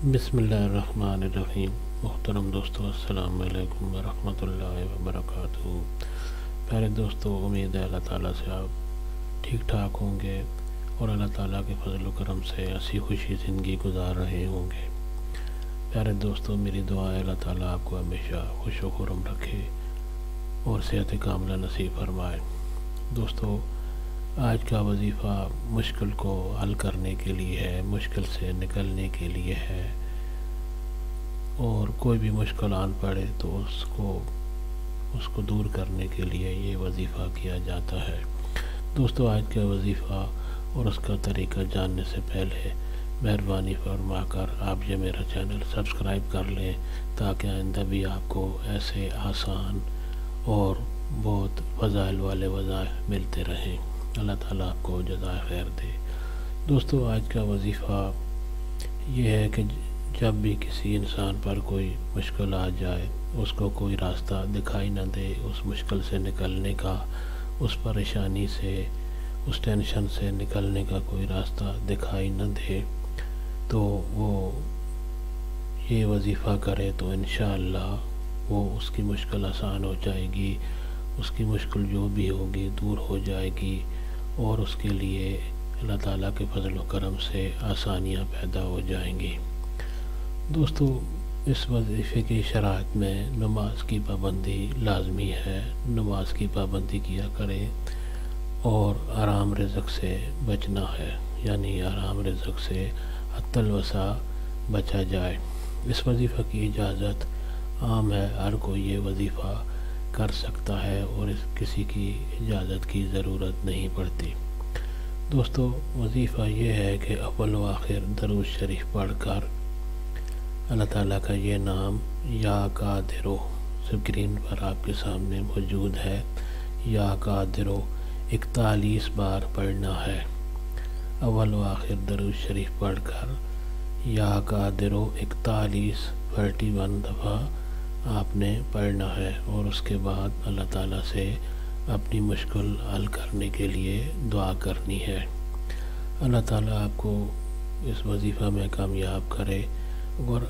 بسم اللہ الرحمن الرحیم۔ محترم دوستو، السلام علیکم ورحمۃ اللہ وبرکاتہ۔ پیارے دوستو، امید ہے اللہ تعالیٰ سے آپ ٹھیک ٹھاک ہوں گے اور اللہ تعالیٰ کے فضل و کرم سے ہنسی خوشی زندگی گزار رہے ہوں گے۔ پیارے دوستو، میری دعا ہے اللہ تعالیٰ آپ کو ہمیشہ خوش و خرم رکھے اور صحت کاملہ نصیب فرمائے۔ دوستو، آج کا وظیفہ مشکل کو حل کرنے کے لیے ہے، مشکل سے نکلنے کے لیے ہے، اور کوئی بھی مشکل آن پڑے تو اس کو دور کرنے کے لیے یہ وظیفہ کیا جاتا ہے۔ دوستو، آج کا وظیفہ اور اس کا طریقہ جاننے سے پہلے مہربانی فرما کر آپ یہ میرا چینل سبسکرائب کر لیں تاکہ آئندہ بھی آپ کو ایسے آسان اور بہت فضائل والے وظائف ملتے رہیں۔ اللہ تعالیٰ آپ کو جزائے خیر دے۔ دوستو، آج کا وظیفہ یہ ہے کہ جب بھی کسی انسان پر کوئی مشکل آ جائے، اس کو کوئی راستہ دکھائی نہ دے، اس مشکل سے نکلنے کا، اس پریشانی سے، اس ٹینشن سے نکلنے کا کوئی راستہ دکھائی نہ دے، تو وہ یہ وظیفہ کرے تو انشاءاللہ وہ اس کی مشکل آسان ہو جائے گی، اس کی مشکل جو بھی ہوگی دور ہو جائے گی، اور اس کے لیے اللہ تعالیٰ کے فضل و کرم سے آسانیاں پیدا ہو جائیں گی۔ دوستو، اس وظیفے کی شرائط میں نماز کی پابندی لازمی ہے۔ نماز کی پابندی کیا کریں اور حرام رزق سے بچنا ہے، یعنی حرام رزق سے حتی الوسع بچا جائے۔ اس وظیفہ کی اجازت عام ہے، ہر کوئی یہ وظیفہ کر سکتا ہے اور کسی کی اجازت کی ضرورت نہیں پڑتی۔ دوستو، وظیفہ یہ ہے کہ اول و آخر درود شریف پڑھ کر اللہ تعالیٰ کا یہ نام یا قادرو اسکرین پر آپ کے سامنے موجود ہے، یا قادرو 41 بار پڑھنا ہے۔ اول و آخر درود شریف پڑھ کر یا قادرو 41 دفعہ آپ نے پڑھنا ہے، اور اس کے بعد اللہ تعالیٰ سے اپنی مشکل حل کرنے کے لیے دعا کرنی ہے۔ اللہ تعالیٰ آپ کو اس وظیفہ میں کامیاب کرے، اور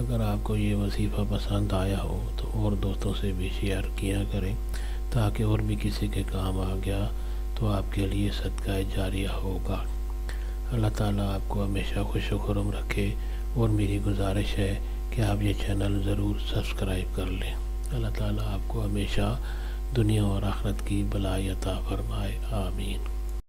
اگر آپ کو یہ وظیفہ پسند آیا ہو تو اور دوستوں سے بھی شیئر کیا کریں تاکہ اور بھی کسی کے کام آ گیا تو آپ کے لیے صدقہ جاریہ ہوگا۔ اللہ تعالیٰ آپ کو ہمیشہ خوش و خرم رکھے، اور میری گزارش ہے کہ آپ یہ چینل ضرور سبسکرائب کر لیں۔ اللہ تعالیٰ آپ کو ہمیشہ دنیا اور آخرت کی بھلائی عطا فرمائے، آمین۔